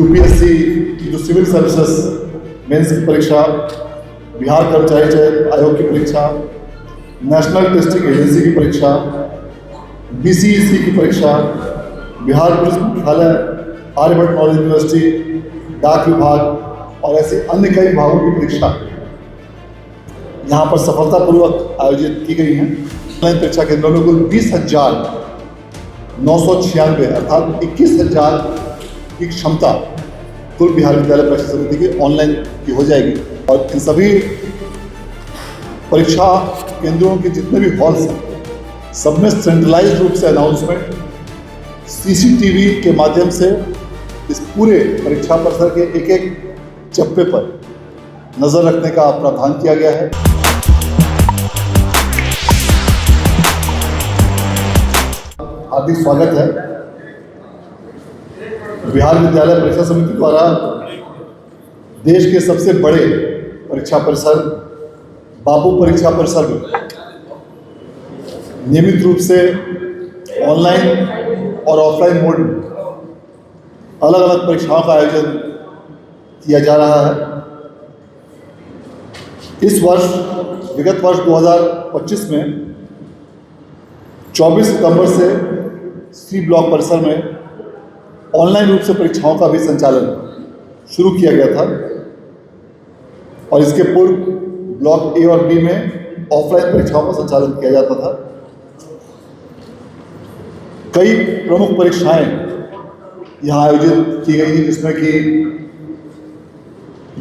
UPSC की जो civil services mains की परीक्षा, बिहार कर्मचारी चयन आयोग की परीक्षा, नेशनल टेस्टिंग एजेंसी की परीक्षा, बीसीईसी की परीक्षा, बिहार पुलिस मुख्यालय, आर्यभट्ट नॉलेज यूनिवर्सिटी, डाक विभाग और ऐसे अन्य कई विभागों की परीक्षा यहाँ पर सफलतापूर्वक आयोजित की गई हैं। ऑनलाइन परीक्षा केंद्रों में कुल 20,996 अर्थात 21,000 की क्षमता कुल बिहार विद्यालय परीक्षा समिति की ऑनलाइन की हो जाएगी। और इन सभी परीक्षा केंद्रों के जितने भी हॉल्स हैं सब में सेंट्रलाइज्ड रूप से अनाउंसमेंट सीसीटीवी के माध्यम से इस पूरे परीक्षा परिसर के एक एक चप्पे पर नजर रखने का प्रावधान किया गया है। हार्दिक स्वागत है। बिहार विद्यालय परीक्षा समिति द्वारा देश के सबसे बड़े परीक्षा परिसर बापू परीक्षा परिसर में नियमित रूप से ऑनलाइन और ऑफलाइन मोड में अलग अलग परीक्षाओं का आयोजन किया जा रहा है। इस वर्ष विगत वर्ष 2025 में 24 सितंबर से सी ब्लॉक परिसर में ऑनलाइन रूप से परीक्षाओं का भी संचालन शुरू किया गया था और इसके पूर्व ब्लॉक ए और बी में ऑफलाइन परीक्षाओं का संचालन किया जाता था। कई प्रमुख परीक्षाएं यहाँ आयोजित की गई थी, जिसमें कि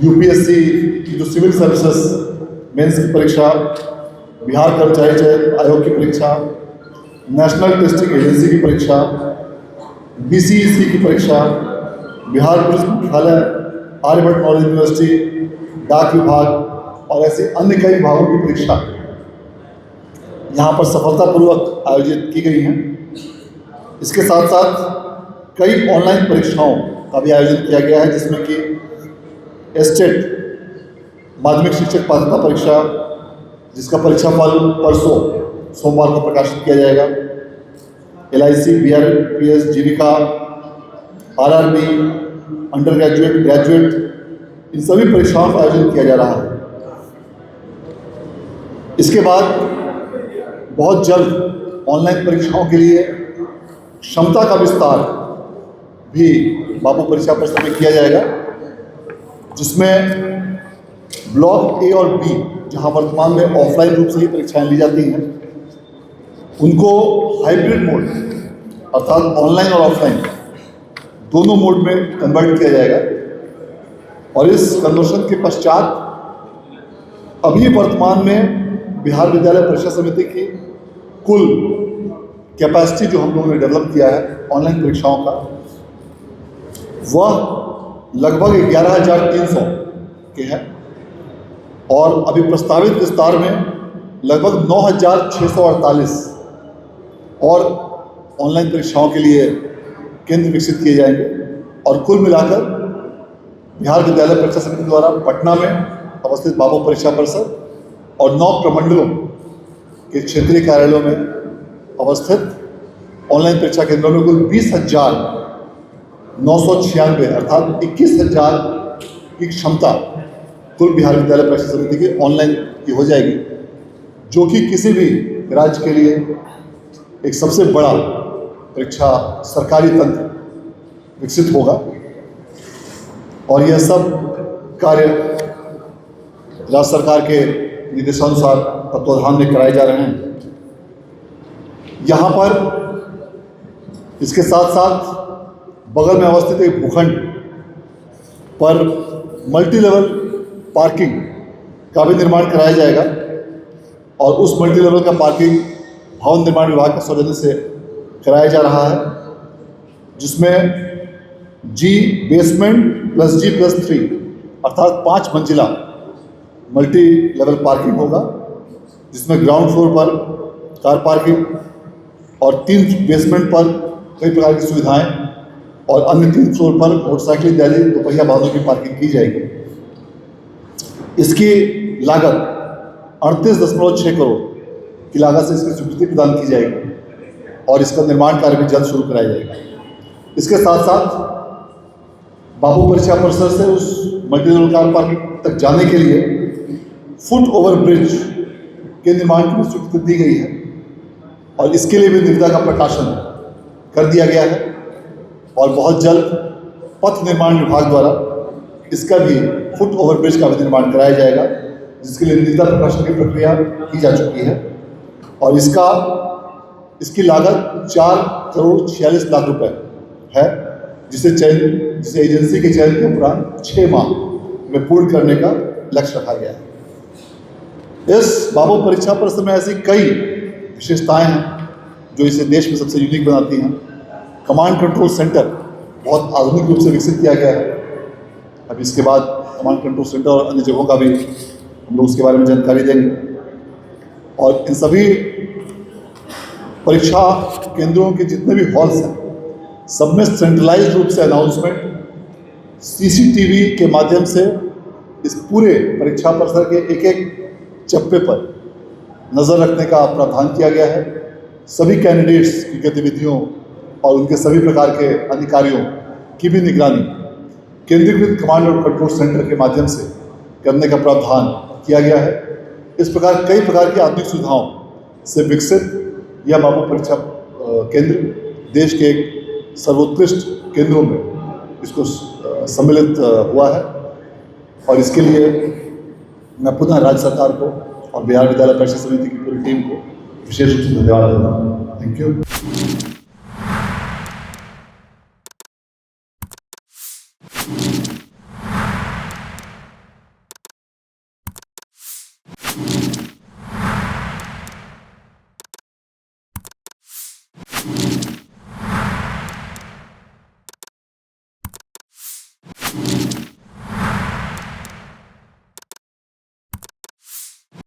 यूपीएससी की जो सिविल सर्विसेज मेंस की परीक्षा, बिहार कर्मचारी चयन आयोग की परीक्षा, नेशनल टेस्टिंग एजेंसी की परीक्षा, बीसीईसी की परीक्षा, बिहार पुलिस मुख्यालय, आर्यभट्ट नॉलेज यूनिवर्सिटी, डाक विभाग और ऐसे अन्य कई विभागों की परीक्षा यहाँ पर सफलतापूर्वक आयोजित की गई हैं। इसके साथ साथ कई ऑनलाइन परीक्षाओं का भी आयोजन किया गया है, जिसमें कि एस्टेट माध्यमिक शिक्षक पात्रता परीक्षा, जिसका परीक्षा फल परसों सोमवार को प्रकाशित किया जाएगा, LIC, BRPS, जीविका, RRB, अंडर ग्रेजुएट, ग्रेजुएट, इन सभी परीक्षाओं का आयोजन किया जा रहा है। इसके बाद बहुत जल्द ऑनलाइन परीक्षाओं के लिए क्षमता का विस्तार भी बापू परीक्षा परिसर में किया जाएगा, जिसमें ब्लॉक ए और बी, जहां वर्तमान में ऑफलाइन रूप से ही परीक्षाएं ली जाती हैं, उनको हाइब्रिड मोड अर्थात ऑनलाइन और ऑफलाइन दोनों मोड में कन्वर्ट किया जाएगा। और इस कन्वर्शन के पश्चात अभी वर्तमान में बिहार विद्यालय परीक्षा समिति की कुल कैपेसिटी जो हम लोगों ने डेवलप किया है ऑनलाइन परीक्षाओं का, वह लगभग 11,300 के है और अभी प्रस्तावित विस्तार में लगभग 9,648 और ऑनलाइन परीक्षाओं के लिए केंद्र विकसित किए जाएंगे। और कुल मिलाकर बिहार विद्यालय परीक्षा समिति द्वारा पटना में अवस्थित बापू परीक्षा परिसर और 9 प्रमंडलों के क्षेत्रीय कार्यालयों में अवस्थित ऑनलाइन परीक्षा केंद्रों में कुल 20,996 अर्थात 21,000 की क्षमता कुल बिहार विद्यालय परीक्षा समिति की ऑनलाइन की हो जाएगी, जो कि किसी भी राज्य के लिए एक सबसे बड़ा परीक्षा सरकारी तंत्र विकसित होगा। और यह सब कार्य राज्य सरकार के निर्देशानुसार तत्वाधान में कराए जा रहे हैं। यहाँ पर इसके साथ साथ बगल में अवस्थित एक भूखंड पर मल्टी लेवल पार्किंग का भी निर्माण कराया जाएगा और उस मल्टी लेवल का पार्किंग भवन निर्माण विभाग के सौजन्य से कराया जा रहा है, जिसमें G बेसमेंट प्लस G+3 अर्थात 5 मंजिला मल्टी लेवल पार्किंग होगा, जिसमें ग्राउंड फ्लोर पर कार पार्किंग और 3 बेसमेंट पर कई प्रकार की सुविधाएं और अन्य 3 फ्लोर पर मोटरसाइकिल इत्यादि दोपहिया वाहनों की पार्किंग की जाएगी। इसकी लागत 38.6 करोड़ की लागत से इसकी स्वीकृति प्रदान की जाएगी और इसका निर्माण कार्य भी जल्द शुरू कराया जाएगा। इसके साथ साथ बाबू परीक्षा परिसर से उस मल्टी लेवल कार पार्किंग तक जाने के लिए फुट ओवर ब्रिज के निर्माण की भी स्वीकृति दी गई है और इसके लिए भी निविदा का प्रकाशन कर दिया गया है और बहुत जल्द पथ निर्माण विभाग द्वारा इसका भी फुट ओवर ब्रिज का भी निर्माण कराया जाएगा, जिसके लिए निविदा प्रकाशन की प्रक्रिया की जा चुकी है और इसकी लागत 4,46,00,000 रुपए है, जिसे एजेंसी के चयन के उपरांत 6 माह में पूर्ण करने का लक्ष्य रखा गया है। इस बाबू परीक्षा परिसर में ऐसी कई विशेषताएं हैं जो इसे देश में सबसे यूनिक बनाती हैं। कमांड कंट्रोल सेंटर बहुत आधुनिक रूप से विकसित किया गया है। अब इसके बाद कमांड कंट्रोल सेंटर और अन्य जगहों का भी हम लोग उसके बारे में जानकारी देंगे और इन सभी परीक्षा केंद्रों के जितने भी हॉल्स हैं सब में सेंट्रलाइज रूप से अनाउंसमेंट सीसीटीवी के माध्यम से इस पूरे परीक्षा परिसर के एक एक चप्पे पर नज़र रखने का प्रावधान किया गया है। सभी कैंडिडेट्स की गतिविधियों और उनके सभी प्रकार के अधिकारियों की भी निगरानी केंद्रीकृत कमांड और कंट्रोल सेंटर के माध्यम से करने का प्रावधान किया गया है। इस प्रकार कई प्रकार की आधुनिक सुविधाओं से विकसित यह बाबू परीक्षा केंद्र देश के एक सर्वोत्कृष्ट केंद्रों में इसको सम्मिलित हुआ है और इसके लिए मैं पुनः राज्य सरकार को और बिहार विद्यालय परीक्षा समिति की पूरी टीम को विशेष रूप से धन्यवाद देता हूँ। Thank you.